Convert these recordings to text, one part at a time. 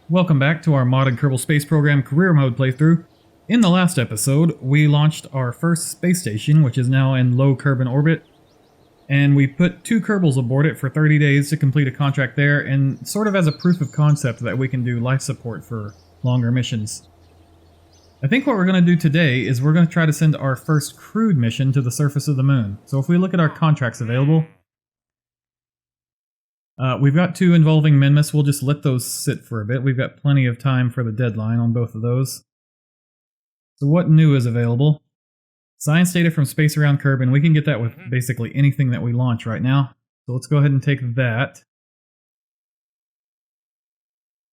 Welcome back to our modded Kerbal Space Program career mode playthrough. In the last episode, we launched our first space station, which is now in low Kerbin orbit, and we put 2 Kerbals aboard it for 30 days to complete a contract there, and sort of as a proof of concept that we can do life support for longer missions. I think what we're going to do today is we're going to try to send our first crewed mission to the surface of the moon. So if we look at our contracts available, we've got 2 involving Minmus. We'll just let those sit for a bit. We've got plenty of time for the deadline on both of those. So what new is available? Science data from space around Kerbin. We can get that with basically anything that we launch right now. So let's go ahead and take that.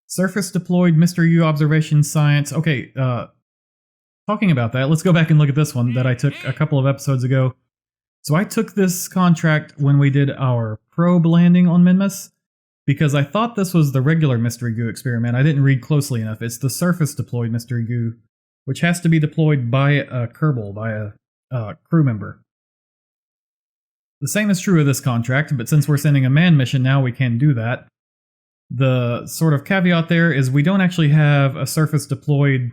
Surface deployed Mr. U observation science. Okay, talking about that, let's go back and look at this one that I took a couple of episodes ago. So I took this contract when we did our probe landing on Minmus, because I thought this was the regular Mystery Goo experiment. I didn't read closely enough. It's the surface deployed Mystery Goo, which has to be deployed by a Kerbal, by a crew member. The same is true of this contract, but since we're sending a manned mission now, we can do that. The sort of caveat there is we don't actually have a surface deployed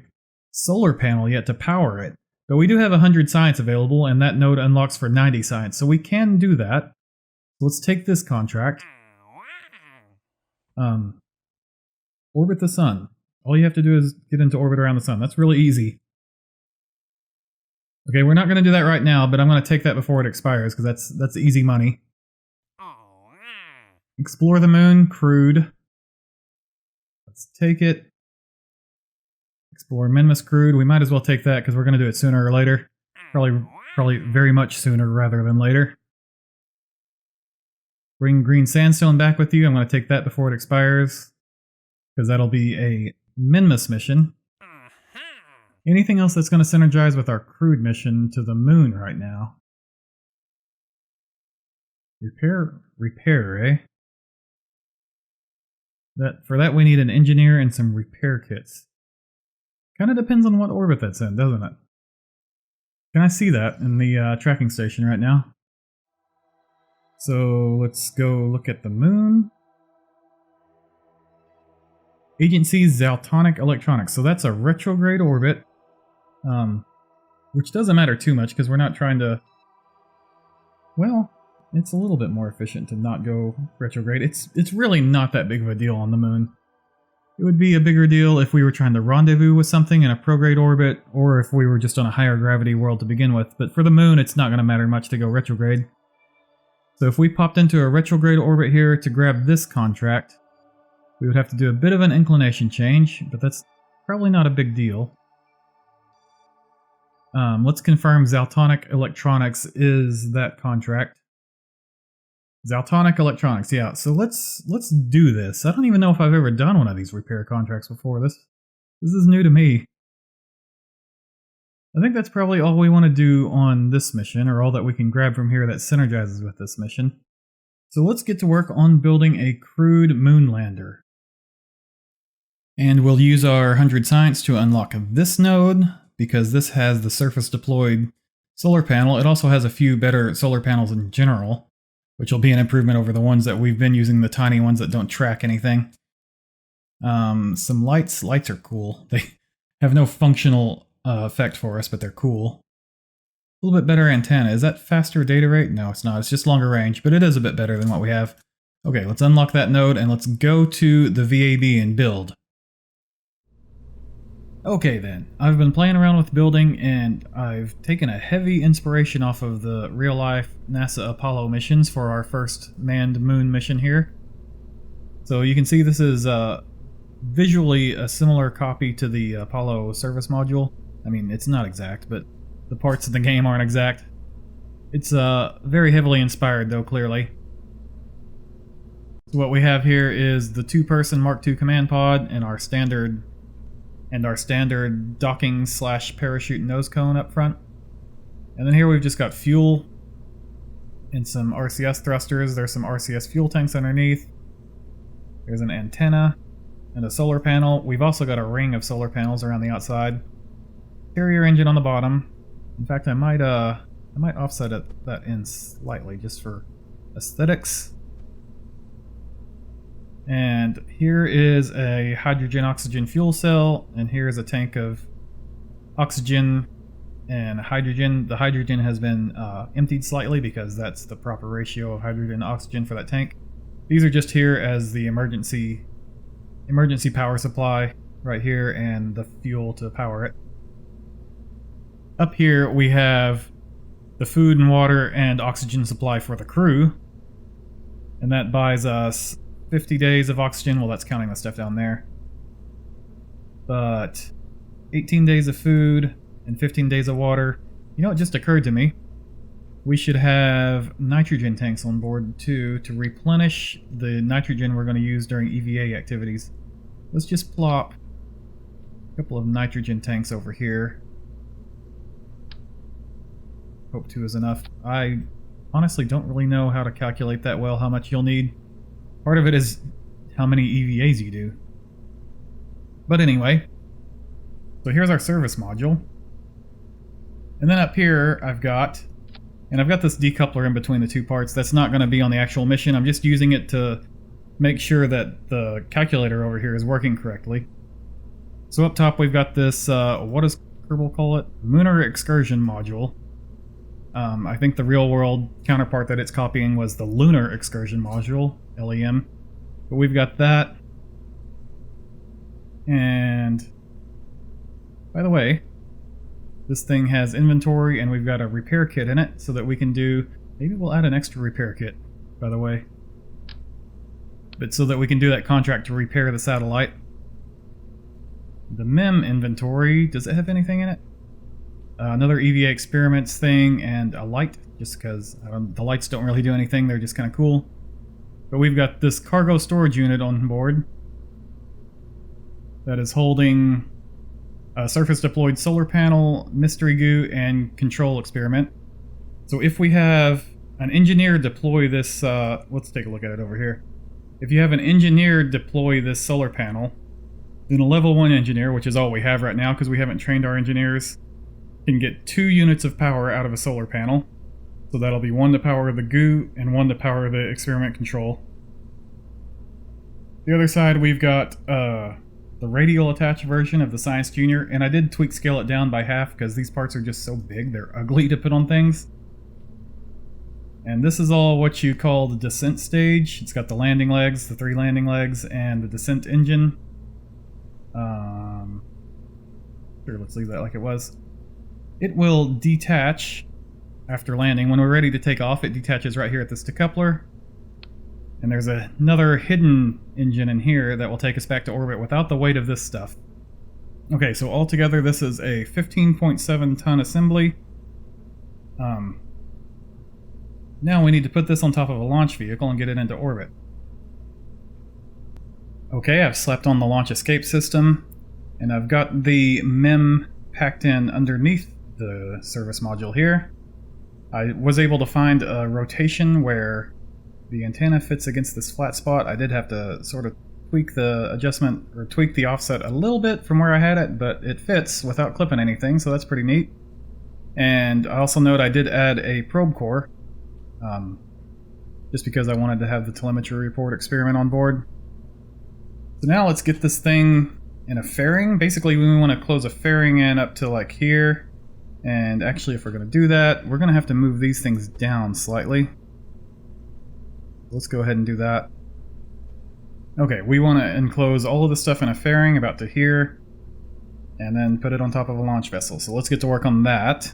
solar panel yet to power it. But we do have 100 science available, and that node unlocks for 90 science, so we can do that. Let's take this contract. Orbit the sun. All you have to do is get into orbit around the sun. That's really easy. Okay, we're not going to do that right now, but I'm going to take that before it expires, because that's easy money. Explore the moon, crewed. Let's take it. Explore Minmus crewed. We might as well take that because we're going to do it sooner or later. Probably very much sooner rather than later. Bring green sandstone back with you. I'm going to take that before it expires because that'll be a Minmus mission. Anything else that's going to synergize with our crewed mission to the moon right now? Repair, eh? For that we need an engineer and some repair kits. Kind of depends on what orbit that's in, doesn't it? Can I see that in the tracking station right now? So let's go look at the moon. Agency Zaltonic Electronics. So that's a retrograde orbit. Which doesn't matter too much because we're not trying to... Well, it's a little bit more efficient to not go retrograde. It's really not that big of a deal on the moon. It would be a bigger deal if we were trying to rendezvous with something in a prograde orbit, or if we were just on a higher gravity world to begin with. But for the moon, it's not going to matter much to go retrograde. So if we popped into a retrograde orbit here to grab this contract, we would have to do a bit of an inclination change, but that's probably not a big deal. Let's confirm Zaltonic Electronics is that contract. Zaltonic Electronics, yeah. So let's do this. I don't even know if I've ever done one of these repair contracts before. This is new to me. I think that's probably all we want to do on this mission, or all that we can grab from here that synergizes with this mission. So let's get to work on building a crewed Mün Lander. And we'll use our 100 science to unlock this node, because this has the surface deployed solar panel. It also has a few better solar panels in general, which will be an improvement over the ones that we've been using, the tiny ones that don't track anything. Some lights. Lights are cool. They have no functional effect for us, but they're cool. A little bit better antenna. Is that faster data rate? No, it's not. It's just longer range, but it is a bit better than what we have. Okay, let's unlock that node and let's go to the VAB and build. Okay then, I've been playing around with building and I've taken a heavy inspiration off of the real-life NASA Apollo missions for our first manned moon mission here. So you can see this is visually a similar copy to the Apollo service module. I mean, it's not exact, but the parts of the game aren't exact. It's very heavily inspired though, clearly. So what we have here is the 2-person Mark II command pod and our standard docking / parachute nose cone up front. And then here we've just got fuel and some RCS thrusters. There's some RCS fuel tanks underneath. There's an antenna and a solar panel. We've also got a ring of solar panels around the outside. Carrier engine on the bottom. In fact, I might offset that in slightly just for aesthetics. And here is a hydrogen-oxygen fuel cell, and here is a tank of oxygen and hydrogen. The hydrogen has been emptied slightly because that's the proper ratio of hydrogen to oxygen for that tank. These are just here as the emergency power supply right here and the fuel to power it. Up here we have the food and water and oxygen supply for the crew, and that buys us 50 days of oxygen. Well, that's counting the stuff down there. But 18 days of food and 15 days of water. You know, it just occurred to me. We should have nitrogen tanks on board too to replenish the nitrogen we're going to use during EVA activities. Let's just plop a couple of nitrogen tanks over here. Hope 2 is enough. I honestly don't really know how to calculate that well how much you'll need. Part of it is how many EVAs you do. But anyway, so here's our service module. And then up here I've got this decoupler in between the two parts. That's not going to be on the actual mission. I'm just using it to make sure that the calculator over here is working correctly. So up top we've got this, what does Kerbal call it? Münar excursion module. I think the real world counterpart that it's copying was the lunar excursion module, LEM. But we've got that. And by the way, this thing has inventory and we've got a repair kit in it so that we can do, maybe we'll add an extra repair kit, by the way. But so that we can do that contract to repair the satellite. The MEM inventory, does it have anything in it? Another EVA experiments thing and a light, just because the lights don't really do anything, they're just kind of cool. But we've got this cargo storage unit on board that is holding a surface deployed solar panel, mystery goo, and control experiment. So if we have an engineer deploy this, let's take a look at it over here. If you have an engineer deploy this solar panel, then a level 1 engineer, which is all we have right now because we haven't trained our engineers, can get 2 units of power out of a solar panel. So that'll be 1 to power the goo and 1 to power the experiment control. The other side we've got the radial attached version of the Science Junior, and I did tweak scale it down by half because these parts are just so big they're ugly to put on things. And this is all what you call the descent stage. It's got the landing legs, the 3 landing legs, and the descent engine. Sure, let's leave that like it was. It will detach after landing. When we're ready to take off, it detaches right here at this decoupler. And there's another hidden engine in here that will take us back to orbit without the weight of this stuff. Okay, so altogether this is a 15.7 ton assembly. Now we need to put this on top of a launch vehicle and get it into orbit. Okay, I've slapped on the launch escape system, and I've got the MEM packed in underneath the service module here. I was able to find a rotation where the antenna fits against this flat spot. I did have to sort of tweak the adjustment, or tweak the offset a little bit from where I had it, but it fits without clipping anything, so that's pretty neat. And I also note I did add a probe core, just because I wanted to have the telemetry report experiment on board. So now let's get this thing in a fairing. Basically we want to close a fairing in up to like here. And actually if we're going to do that, we're going to have to move these things down slightly. Let's go ahead and do that. Okay, we want to enclose all of the stuff in a fairing about to here. And then put it on top of a launch vessel. So let's get to work on that.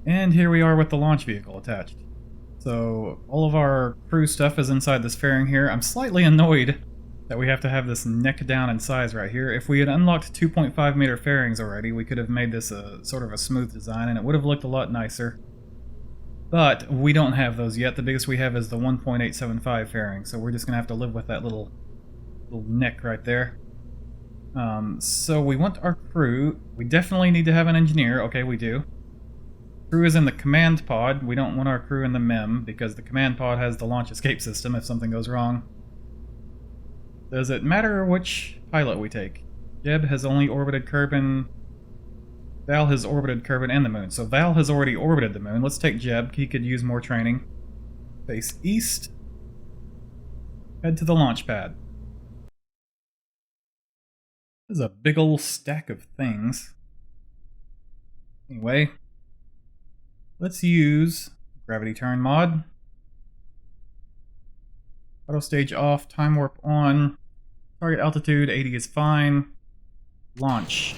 And here we are with the launch vehicle attached. So all of our crew stuff is inside this fairing here. I'm slightly annoyed that we have to have this neck down in size right here. If we had unlocked 2.5 meter fairings already, we could have made this a sort of a smooth design and it would have looked a lot nicer. But we don't have those yet. The biggest we have is the 1.875 fairing, so we're just going to have to live with that little neck right there. So we want our crew. We definitely need to have an engineer. Okay, we do. Crew is in the command pod. We don't want our crew in the MEM because the command pod has the launch escape system if something goes wrong. Does it matter which pilot we take? Jeb has only orbited Kerbin. Val has orbited Kerbin and the moon. So Val has already orbited the moon. Let's take Jeb. He could use more training. Face east. head to the launch pad. This is a big old stack of things. Anyway, let's use gravity turn mod. Auto stage off, time warp on. Target altitude 80 is fine. Launch.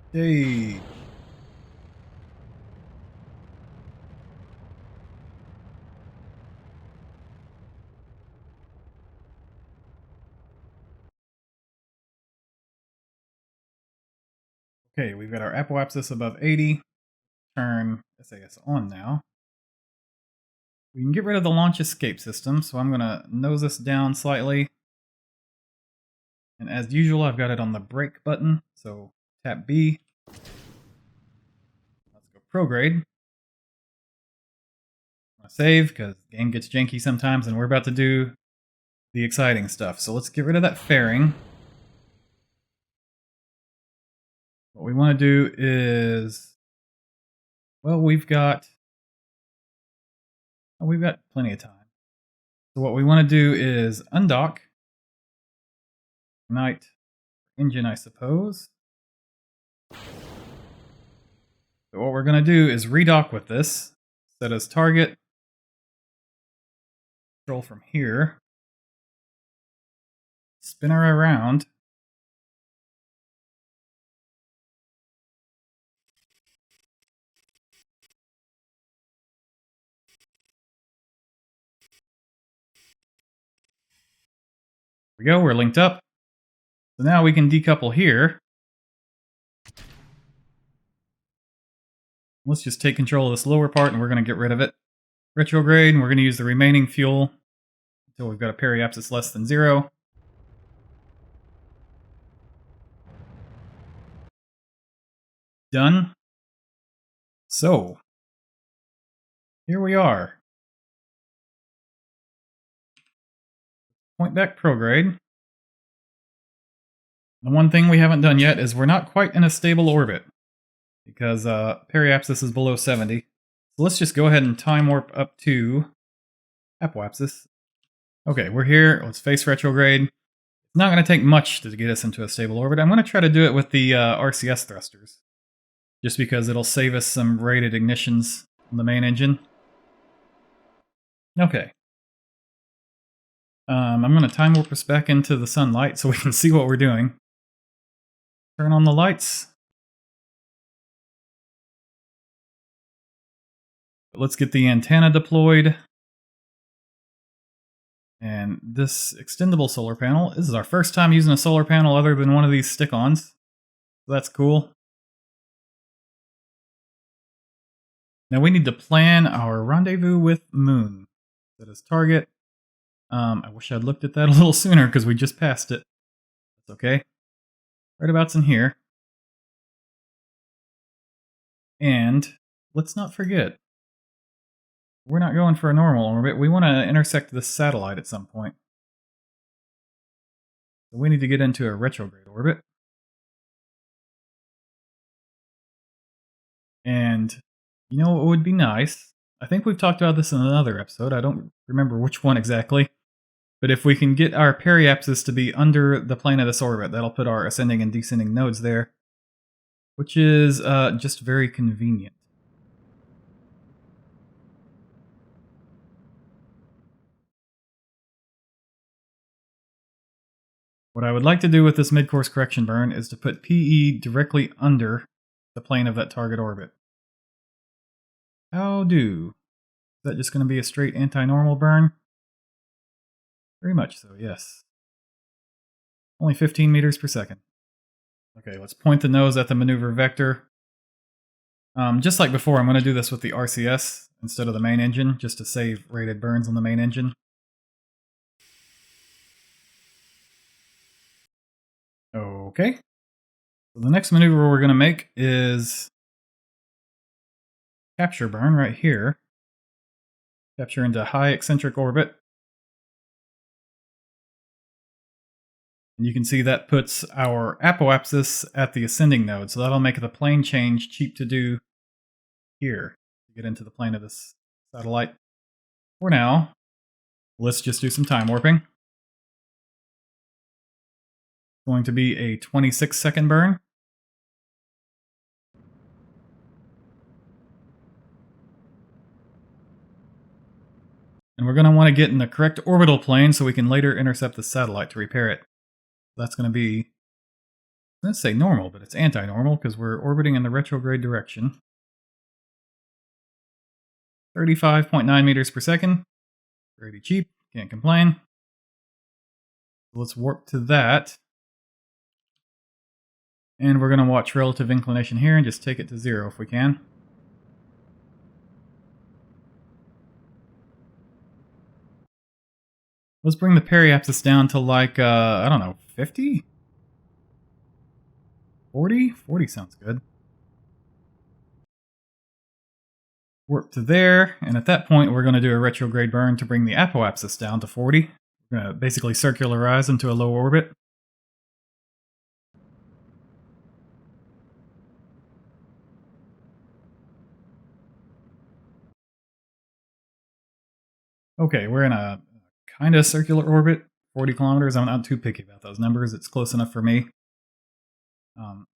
Stage. Okay, we've got our apoapsis above 80. Turn SAS on now. We can get rid of the launch escape system, so I'm going to nose this down slightly. And as usual, I've got it on the brake button, so tap B. Let's go prograde. I'm going to save, because the game gets janky sometimes, and we're about to do the exciting stuff. So let's get rid of that fairing. What we want to do is... well, we've got plenty of time. So what we want to do is undock. Ignite engine, I suppose. So what we're going to do is redock with this. Set as target. Control from here. Spin her around. There we go, we're linked up. So now we can decouple here. Let's just take control of this lower part and we're going to get rid of it. Retrograde, and we're going to use the remaining fuel until we've got a periapsis less than 0. Done. So, here we are. Point back prograde. The one thing we haven't done yet is we're not quite in a stable orbit because periapsis is below 70. So let's just go ahead and time warp up to apoapsis. Okay, we're here. Let's face retrograde. It's not going to take much to get us into a stable orbit. I'm going to try to do it with the RCS thrusters, just because it'll save us some rated ignitions on the main engine. Okay. I'm going to time warp us back into the sunlight so we can see what we're doing. Turn on the lights. Let's get the antenna deployed. And this extendable solar panel, this is our first time using a solar panel other than one of these stick-ons. So that's cool. Now we need to plan our rendezvous with Mün. That is target. I wish I'd looked at that a little sooner because we just passed it. That's okay. Right abouts in here. And let's not forget, we're not going for a normal orbit. We want to intersect this satellite at some point. So we need to get into a retrograde orbit. And you know what would be nice? I think we've talked about this in another episode. I don't remember which one exactly. But if we can get our periapsis to be under the plane of this orbit, that'll put our ascending and descending nodes there, which is just very convenient. What I would like to do with this mid-course correction burn is to put PE directly under the plane of that target orbit. How do? Is that just going to be a straight anti-normal burn? Very much so, yes. Only 15 meters per second. Okay, let's point the nose at the maneuver vector. Just like before, I'm going to do this with the RCS instead of the main engine, just to save rated burns on the main engine. Okay. So the next maneuver we're going to make is capture burn right here. Capture into high eccentric orbit. And you can see that puts our apoapsis at the ascending node, so that'll make the plane change cheap to do here to get into the plane of this satellite. For now, let's just do some time warping. Going to be a 26-second burn. And we're going to want to get in the correct orbital plane so we can later intercept the satellite to repair it. That's going to be, I'm going to say normal, but it's anti-normal because we're orbiting in the retrograde direction. 35.9 meters per second. Pretty cheap, can't complain. Let's warp to that. And we're going to watch relative inclination here and just take it to 0 if we can. Let's bring the periapsis down to like, I don't know, 50? 40? 40 sounds good. Warp to there, and at that point we're going to do a retrograde burn to bring the apoapsis down to 40. We're going to basically circularize into a low orbit. Okay, we're in a kind of circular orbit, 40 kilometers. I'm not too picky about those numbers. It's close enough for me.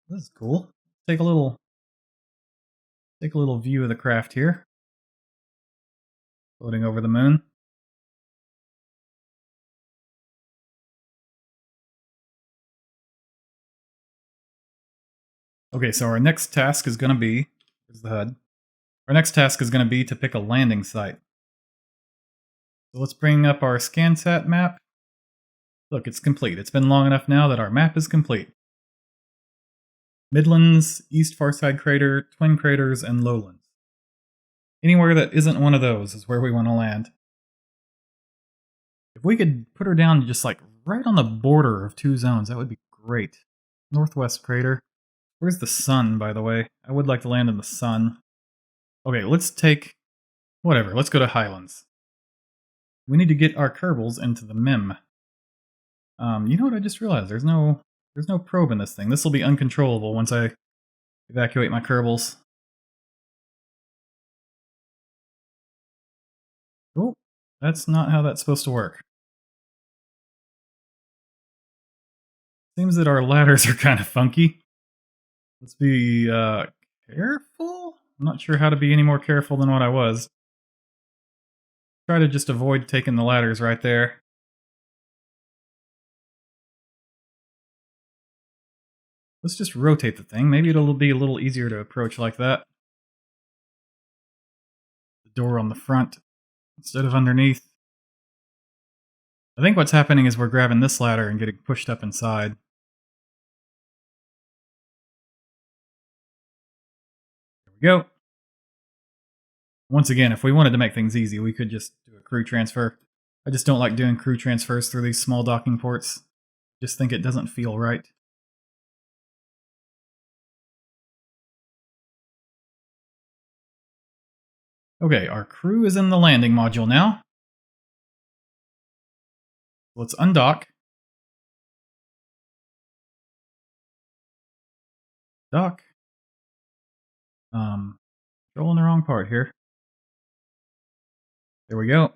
This is cool. Take a little view of the craft here. Floating over the moon. Okay, so our next task is going to be, here's the HUD. Our next task is going to be to pick a landing site. So let's bring up our ScanSat map. Look, it's complete. It's been long enough now that our map is complete. Midlands, East Farside Crater, Twin Craters, and Lowlands. Anywhere that isn't one of those is where we want to land. If we could put her down just like right on the border of two zones, that would be great. Northwest Crater. Where's the sun, by the way? I would like to land in the sun. Okay, let's take... whatever, let's go to Highlands. We need to get our Kerbals into the MIM. You know what I just realized? There's no probe in this thing. This will be uncontrollable once I evacuate my Kerbals. Oh, that's not how that's supposed to work. Seems that our ladders are kind of funky. Let's be careful? I'm not sure how to be any more careful than what I was. Try to just avoid taking the ladders right there. Let's just rotate the thing. Maybe it'll be a little easier to approach like that. The door on the front instead of underneath. I think what's happening is we're grabbing this ladder and getting pushed up inside. There we go. Once again, if we wanted to make things easy, we could just do a crew transfer. I just don't like doing crew transfers through these small docking ports. Just think it doesn't feel right. Okay, our crew is in the landing module now. Let's undock. Dock. Controlling the wrong part here. There we go.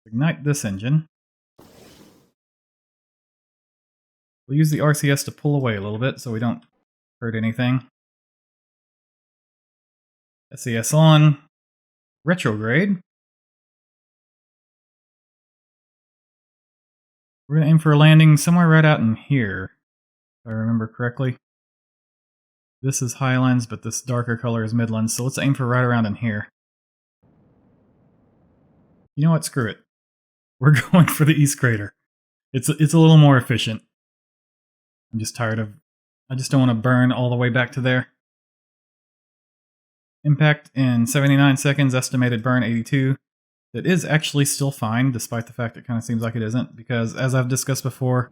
Ignite this engine. We'll use the RCS to pull away a little bit so we don't hurt anything. SES on. Retrograde. We're going to aim for a landing somewhere right out in here, if I remember correctly. This is Highlands, but this darker color is Midlands, so let's aim for right around in here. You know what? Screw it. We're going for the East Crater. It's a little more efficient. I'm just tired of... I just don't want to burn all the way back to there. Impact in 79 seconds, estimated burn 82. That is actually still fine, despite the fact it kind of seems like it isn't, because as I've discussed before,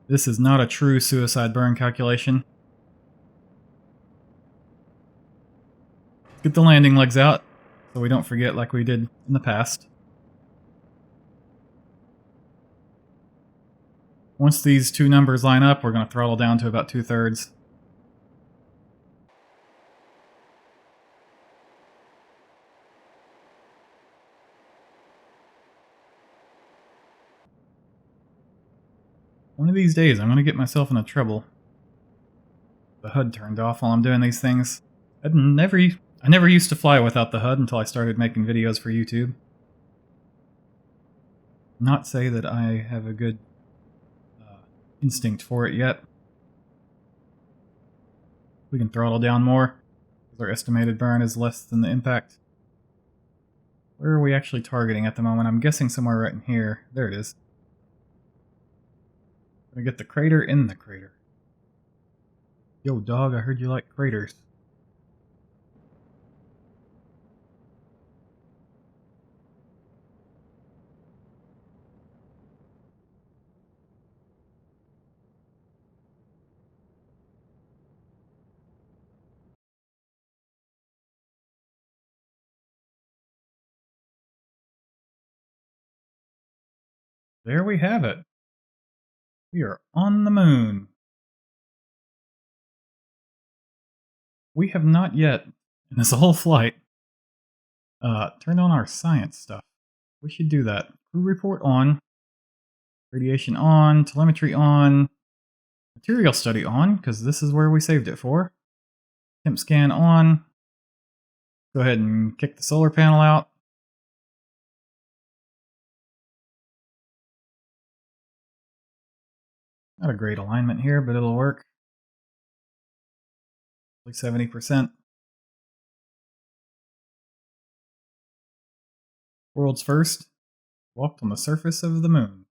this is not a true suicide burn calculation. Get the landing legs out, so we don't forget like we did in the past. Once these two numbers line up, we're going to throttle down to about 2/3. One of these days, I'm gonna get myself into trouble. The HUD turned off while I'm doing these things. I never used to fly without the HUD until I started making videos for YouTube. Not say that I have a good instinct for it yet. We can throttle down more, because our estimated burn is less than the impact. Where are we actually targeting at the moment? I'm guessing somewhere right in here. There it is. I'm gonna get the crater in the crater. Yo, dog, I heard you like craters. There we have it. We are on the moon. We have not yet, in this whole flight, turned on our science stuff. We should do that. Crew report on. Radiation on. Telemetry on. Material study on, because this is where we saved it for. Temp scan on. Go ahead and kick the solar panel out. Not a great alignment here, but it'll work. Like 70%. World's first. Walked on the surface of the moon.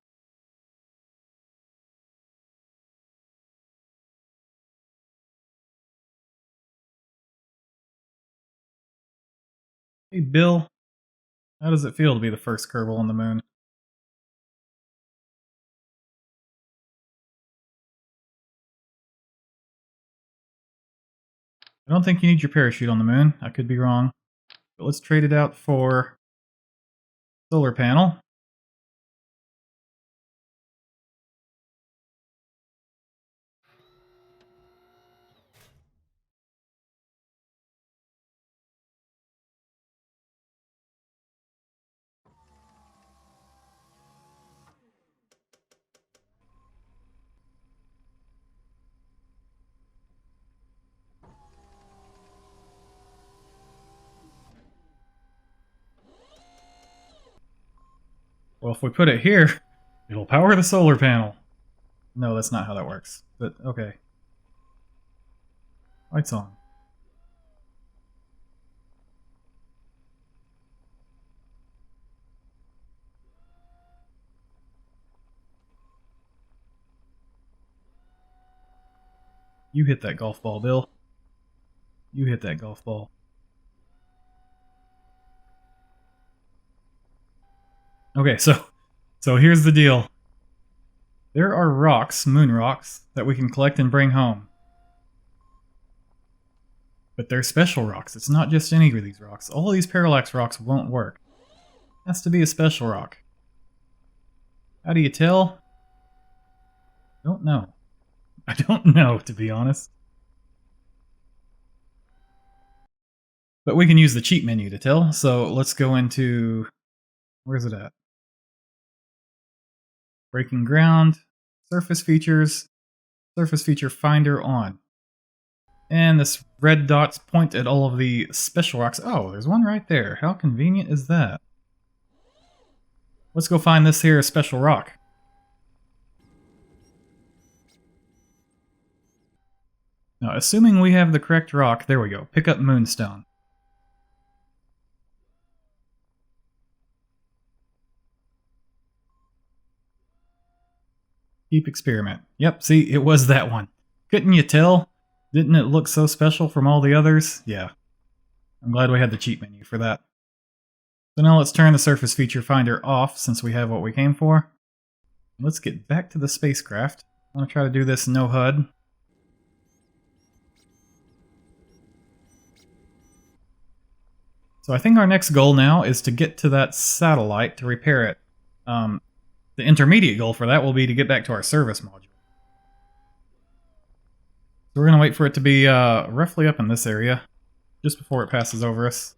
Hey Bill, how does it feel to be the first Kerbal on the moon? I don't think you need your parachute on the moon. I could be wrong. But let's trade it out for solar panel. Well, if we put it here, it'll power the solar panel. No, that's not how that works. But, okay. Lights on. You hit that golf ball, Bill. You hit that golf ball. Okay, so here's the deal. There are rocks, moon rocks, that we can collect and bring home. But they're special rocks. It's not just any of these rocks. All of these parallax rocks won't work. It has to be a special rock. How do you tell? Don't know. I don't know, to be honest. But we can use the cheat menu to tell, so let's go into... Where's it at? Breaking ground, surface features, surface feature finder on. And this red dots point at all of the special rocks. Oh, there's one right there. How convenient is that? Let's go find this here special rock. Now, assuming we have the correct rock, there we go. Pick up moonstone. Keep experiment. Yep, see, it was that one. Couldn't you tell? Didn't it look so special from all the others? Yeah. I'm glad we had the cheat menu for that. So now let's turn the surface feature finder off since we have what we came for. Let's get back to the spacecraft. I want to try to do this no HUD. So I think our next goal now is to get to that satellite to repair it. The intermediate goal for that will be to get back to our service module. So we're going to wait for it to be roughly up in this area, just before it passes over us.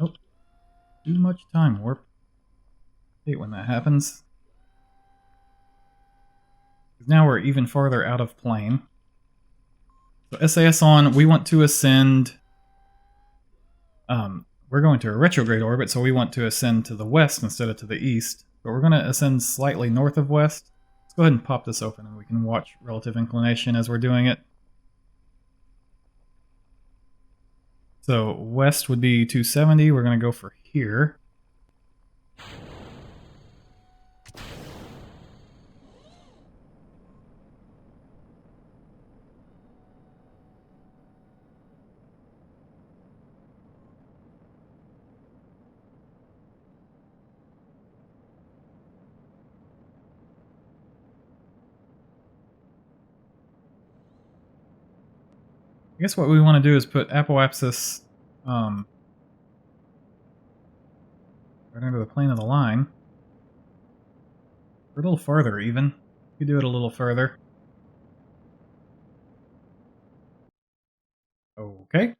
Nope. Too much time warp. Hate when that happens. Now we're even farther out of plane. So SAS on, we want to ascend... we're going to a retrograde orbit, so we want to ascend to the west instead of to the east. But we're going to ascend slightly north of west. Let's go ahead and pop this open and we can watch relative inclination as we're doing it. So west would be 270. We're going to go for here. I guess what we want to do is put apoapsis right under the plane of the line. Or a little farther, even. You could do it a little further. Okay.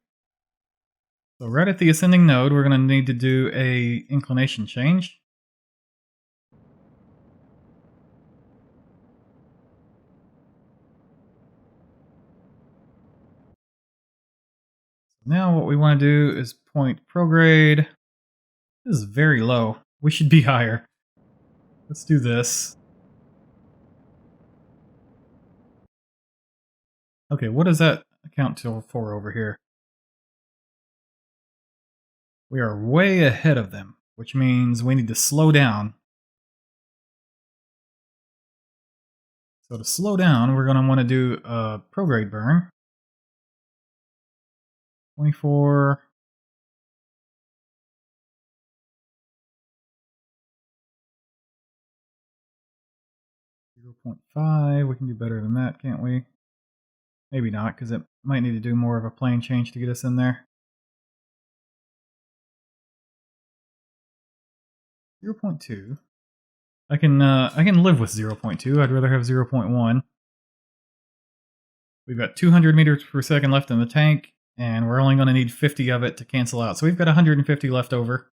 So right at the ascending node, we're going to need to do a inclination change. Now what we want to do is point prograde. This is very low. We should be higher. Let's do this. Okay, what does that account for over here? We are way ahead of them, which means we need to slow down. So to slow down, we're going to want to do a prograde burn. 24... 0.5, we can do better than that, can't we? Maybe not, because it might need to do more of a plane change to get us in there. 0.2. I can live with 0.2. I'd rather have 0.1. We've got 200 meters per second left in the tank, and we're only going to need 50 of it to cancel out. So we've got 150 left over.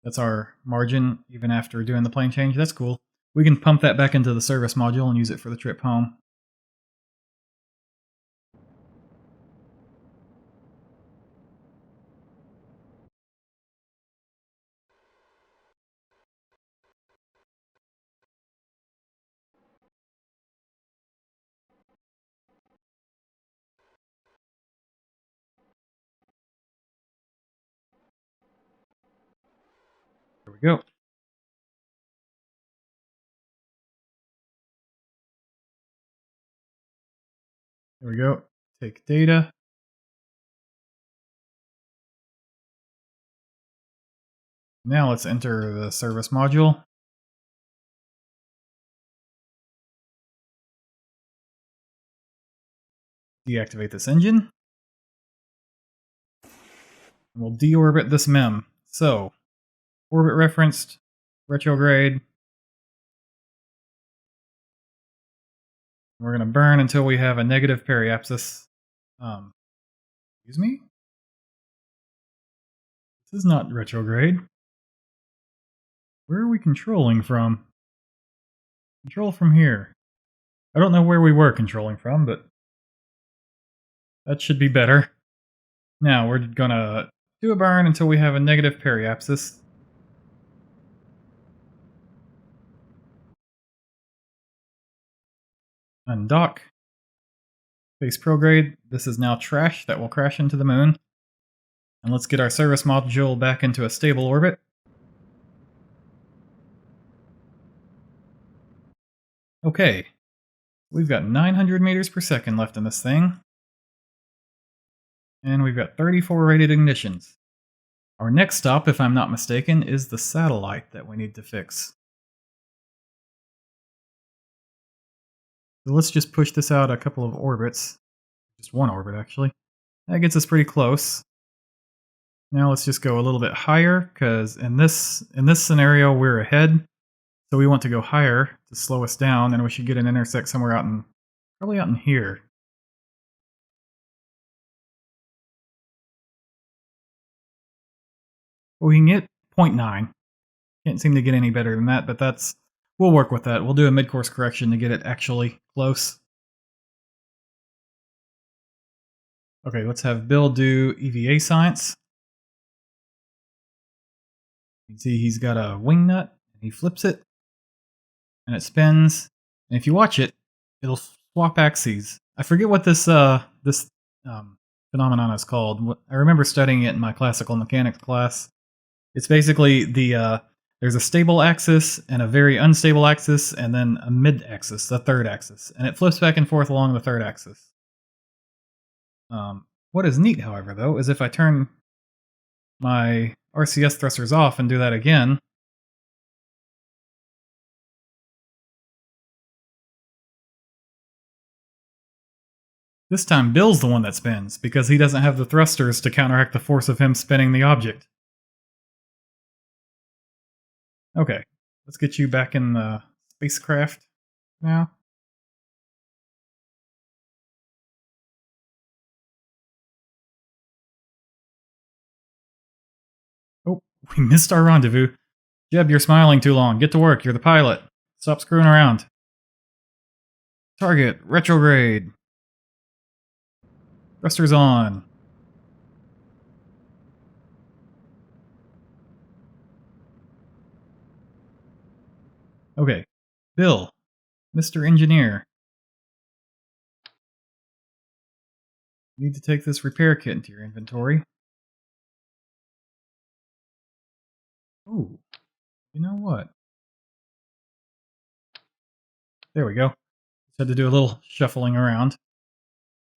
That's our margin, even after doing the plane change. That's cool. We can pump that back into the service module and use it for the trip home. There we go. There we go. Take data. Now let's enter the service module. Deactivate this engine. And we'll deorbit this MEM. So, orbit referenced, retrograde. We're going to burn until we have a negative periapsis. Excuse me? This is not retrograde. Where are we controlling from? Control from here. I don't know where we were controlling from, but that should be better. Now we're going to do a burn until we have a negative periapsis. Undock. Space prograde. This is now trash that will crash into the moon. And let's get our service module back into a stable orbit. Okay. We've got 900 meters per second left in this thing. And we've got 34 rated ignitions. Our next stop, if I'm not mistaken, is the satellite that we need to fix. So let's just push this out a couple of orbits. Just one orbit, actually. That gets us pretty close. Now let's just go a little bit higher, because in this scenario we're ahead. So we want to go higher to slow us down, and we should get an intersect somewhere out in, probably out in here. Well, we can get 0.9. Can't seem to get any better than that, but that's... We'll work with that. We'll do a mid-course correction to get it actually close. Okay, let's have Bill do EVA science. You can see he's got a wing nut. He flips it, and it spins. And if you watch it, it'll swap axes. I forget what this phenomenon is called. I remember studying it in my classical mechanics class. It's basically there's a stable axis and a very unstable axis, and then a mid-axis, the third axis, and it flips back and forth along the third axis. What is neat, however, though, is if I turn my RCS thrusters off and do that again, this time Bill's the one that spins, because he doesn't have the thrusters to counteract the force of him spinning the object. Okay, let's get you back in the spacecraft now. Oh, we missed our rendezvous. Jeb, you're smiling too long. Get to work, you're the pilot. Stop screwing around. Target, retrograde. Thrusters on. Okay, Bill, Mr. Engineer. You need to take this repair kit into your inventory. Ooh, you know what? There we go. Just had to do a little shuffling around.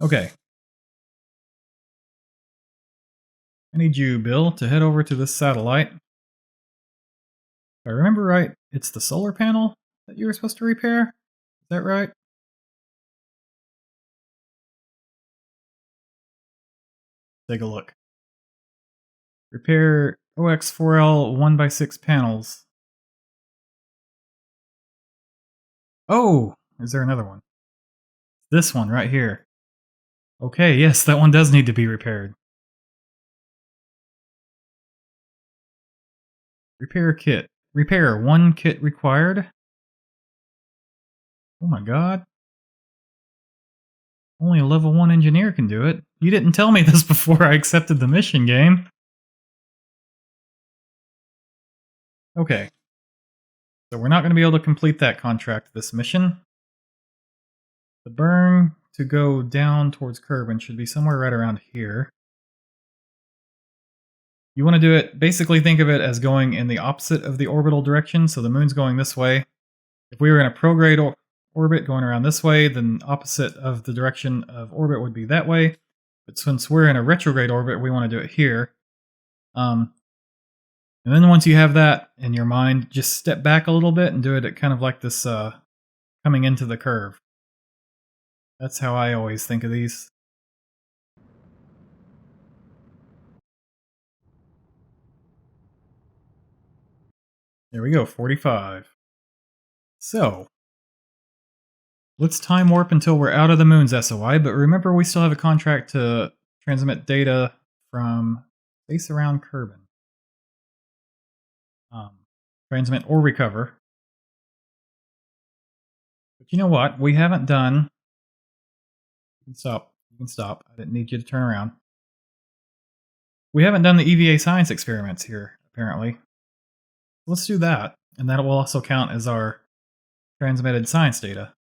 Okay. I need you, Bill, to head over to this satellite. If I remember right, it's the solar panel that you were supposed to repair? Is that right? Take a look. Repair OX4L 1x6 panels. Oh! Is there another one? This one right here. Okay, yes, that one does need to be repaired. Repair kit. Repair. 1 kit required. Oh my god. Only a level 1 engineer can do it. You didn't tell me this before I accepted the mission, game. Okay. So we're not going to be able to complete that contract this mission. The burn to go down towards Kerbin should be somewhere right around here. You want to do it, basically think of it as going in the opposite of the orbital direction, so the moon's going this way. If we were in a prograde orbit going around this way, then opposite of the direction of orbit would be that way. But since we're in a retrograde orbit, we want to do it here. And then once you have that in your mind, just step back a little bit and do it at kind of like this coming into the curve. That's how I always think of these. There we go, 45. So, let's time warp until we're out of the moon's SOI, but remember we still have a contract to transmit data from space around Kerbin. Transmit or recover. But you know what? We haven't done... You can stop. You can stop. I didn't need you to turn around. We haven't done the EVA science experiments here, apparently. Let's do that, and that will also count as our transmitted science data.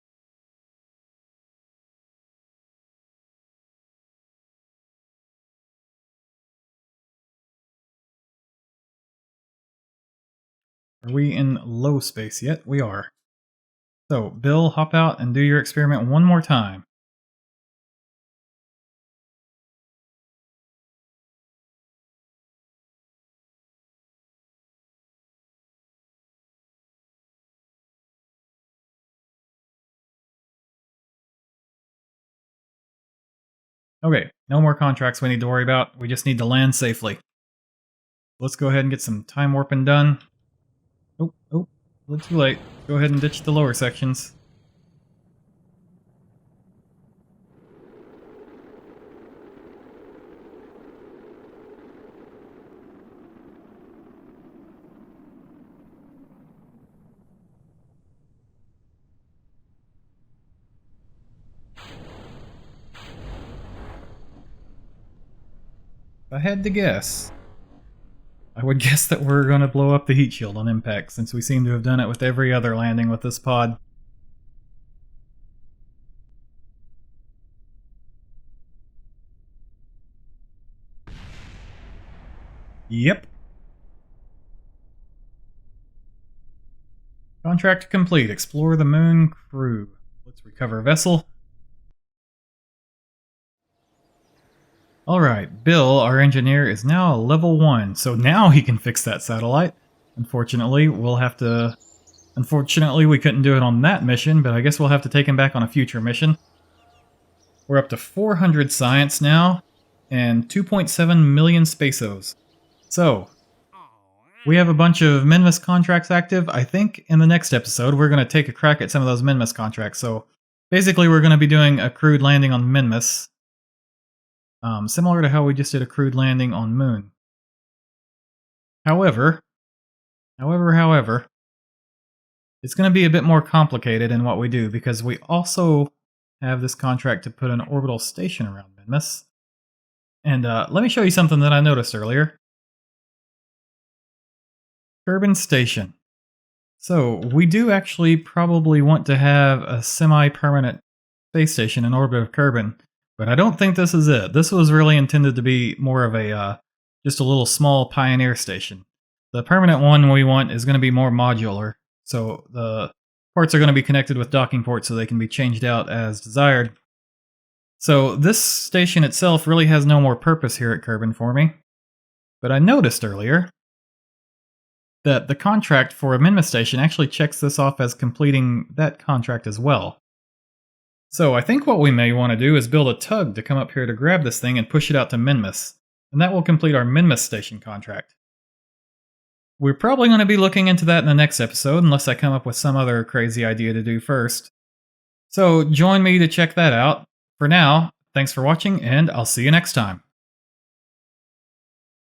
Are we in low space yet? We are. So, Bill, hop out and do your experiment one more time. Okay, no more contracts we need to worry about. We just need to land safely. Let's go ahead and get some time warping done. Oh, a little too late. Go ahead and ditch the lower sections. I had to guess, I would guess that we're going to blow up the heat shield on impact, since we seem to have done it with every other landing with this pod. Yep. Contract complete. Explore the moon crew. Let's recover vessel. Alright, Bill, our engineer, is now level 1, so now he can fix that satellite. Unfortunately, Unfortunately, we couldn't do it on that mission, but I guess we'll have to take him back on a future mission. We're up to 400 science now, and 2.7 million spaceos. So, we have a bunch of Minmus contracts active. I think in the next episode we're going to take a crack at some of those Minmus contracts. So, basically we're going to be doing a crewed landing on Minmus. Similar to how we just did a crewed landing on Moon. However, it's going to be a bit more complicated in what we do, because we also have this contract to put an orbital station around Minmus. And let me show you something that I noticed earlier. Kerbin Station. So, we do actually probably want to have a semi-permanent space station in orbit of Kerbin, but I don't think this is it. This was really intended to be more of a, just a little small pioneer station. The permanent one we want is going to be more modular, so the ports are going to be connected with docking ports so they can be changed out as desired. So this station itself really has no more purpose here at Kerbin for me, but I noticed earlier that the contract for a Minmus station actually checks this off as completing that contract as well. So I think what we may want to do is build a tug to come up here to grab this thing and push it out to Minmus, and that will complete our Minmus station contract. We're probably going to be looking into that in the next episode, unless I come up with some other crazy idea to do first. So join me to check that out. For now, thanks for watching, and I'll see you next time.